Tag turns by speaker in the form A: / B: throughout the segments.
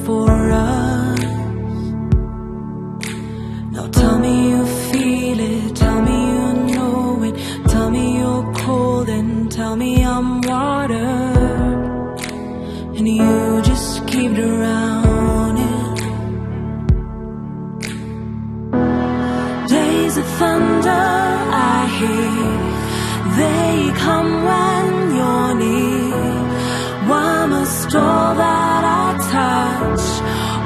A: before us. Now tell me you feel it, tell me you know it, tell me you're cold and tell me I'm water, and you just keep drowning. Days of thunder I hear, they come when you're near. Why must all that I touch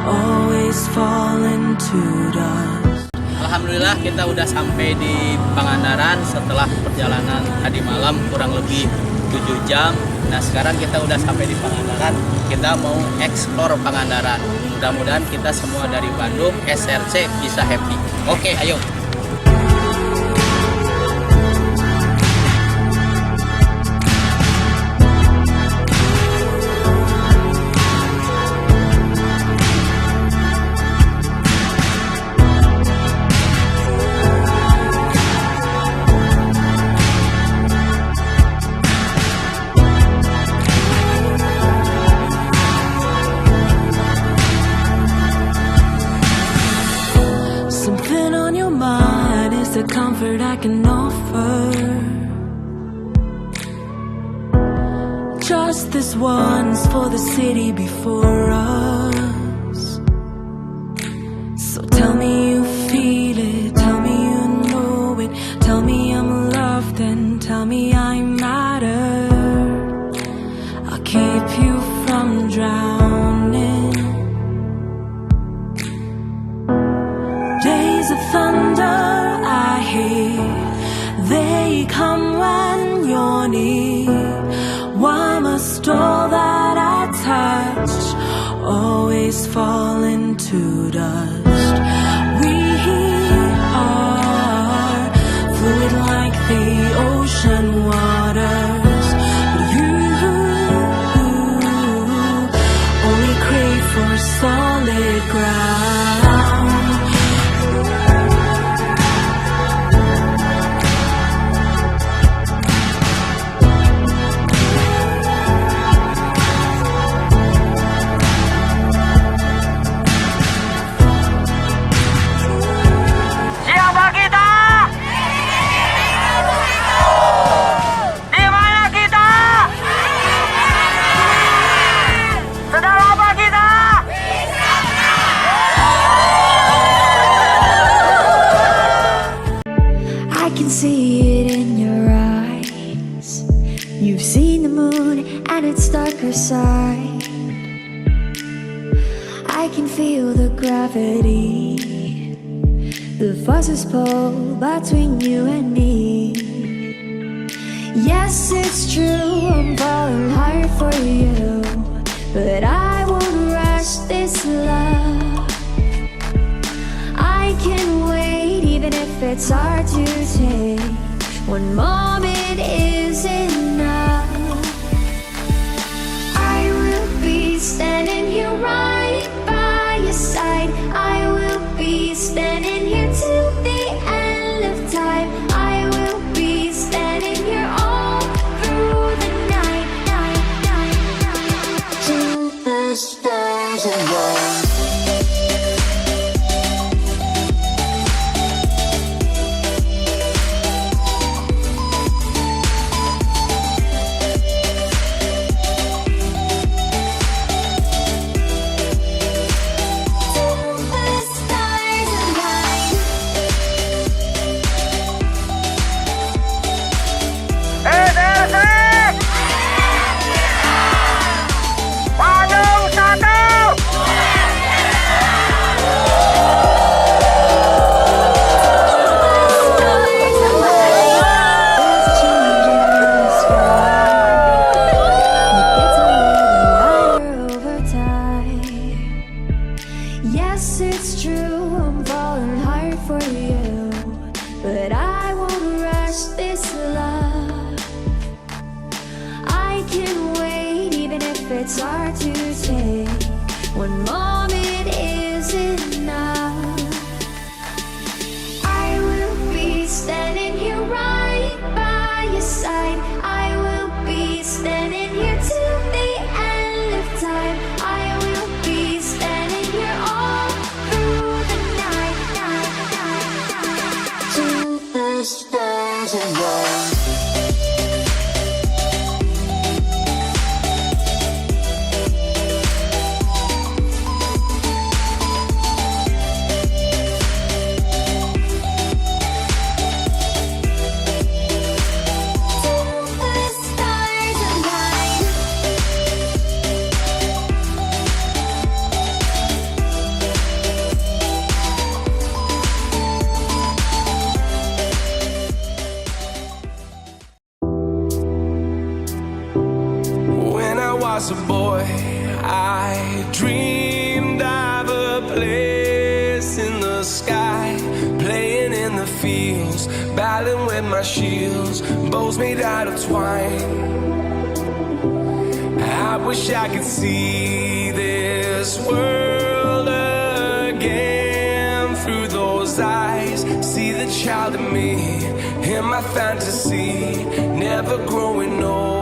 A: always fall into dust?
B: Alhamdulillah kita udah sampai di Pangandaran setelah perjalanan tadi malam kurang lebih 7 jam. Nah sekarang kita udah sampai di Pangandaran, kita mau eksplor Pangandaran. Mudah-mudahan kita semua dari Bandung SRC bisa happy. Oke, ayo.
A: The comfort I can offer, just this once for the city before us. So tell me you feel it, tell me you know it, tell me I'm loved and tell me I matter. I'll keep you from drowning. Days of thunder they come when you're near. Why must all that I touch always fall into dust? We are fluid like the ocean waters, but you only crave for solid ground.
C: See it in your eyes. You've seen the moon and its darker side. I can feel the gravity, the forces pull between you and me. Yes, it's true, I'm falling hard for you, but I won't rush this love. I can wait even if it's hard to take. One moment is enough. I will be standing here right by your side. I will be standing here till the end of time. I will be standing here all through the night, till the stars align. Yes, it's true, I'm falling hard for you, but I won't rush this love. I can wait even if it's hard to take. One moment is enough. I will be standing here right by your side. I will be standing here till the end of time. I will be standing
D: was a boy, I dreamed of a place in the sky, playing in the fields, battling with my shields, bows made out of twine. I wish I could see this world again through those eyes, see the child in me, in my fantasy, never growing old.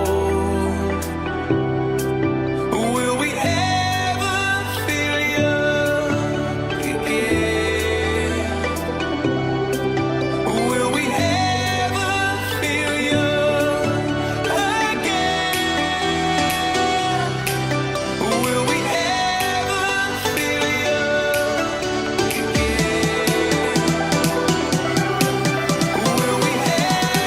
D: Will we ever feel young again? Will we ever feel young again? Will we ever feel young again? Will we ever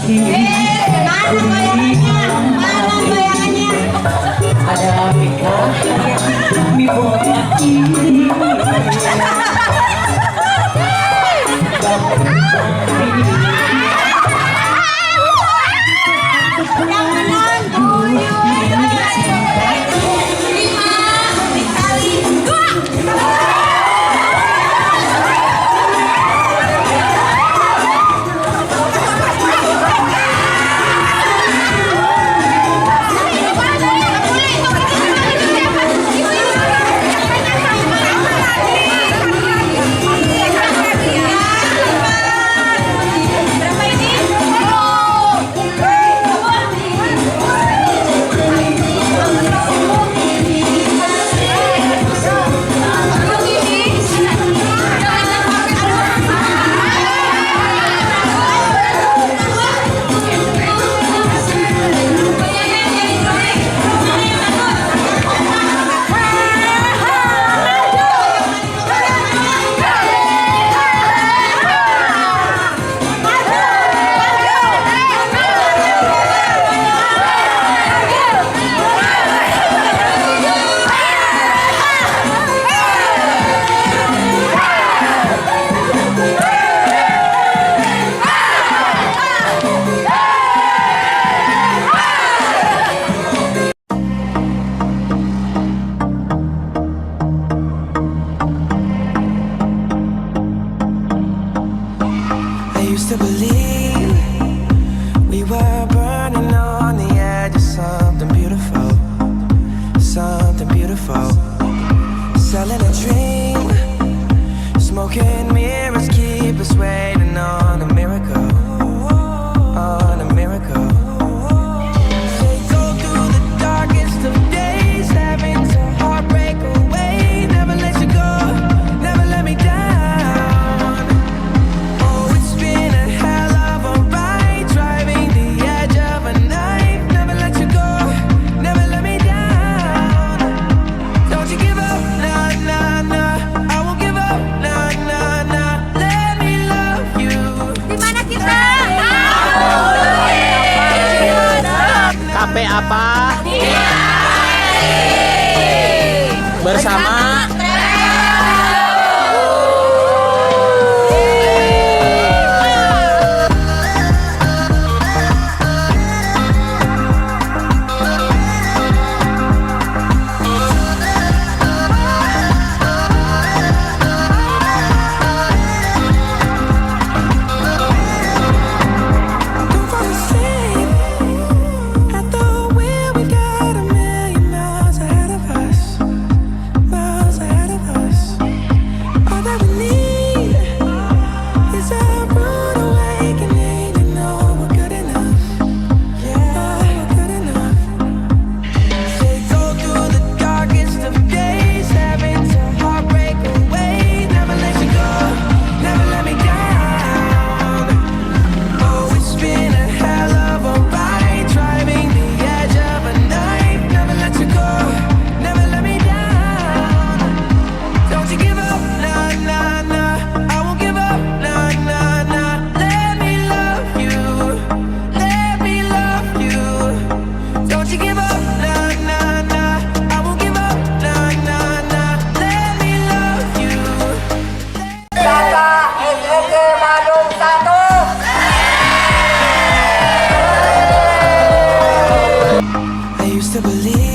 D: feel
E: ada kita mi
D: to believe we were burning on the edge of something beautiful, something beautiful. Selling a dream, smoking mirrors keep us waiting on a miracle, on a miracle. They go through the darkest of days, having to heartbreak away. Never let you go, never let me down.
B: Kafe apa? Bersama
D: at the wheel, we got a million miles ahead of us. to believe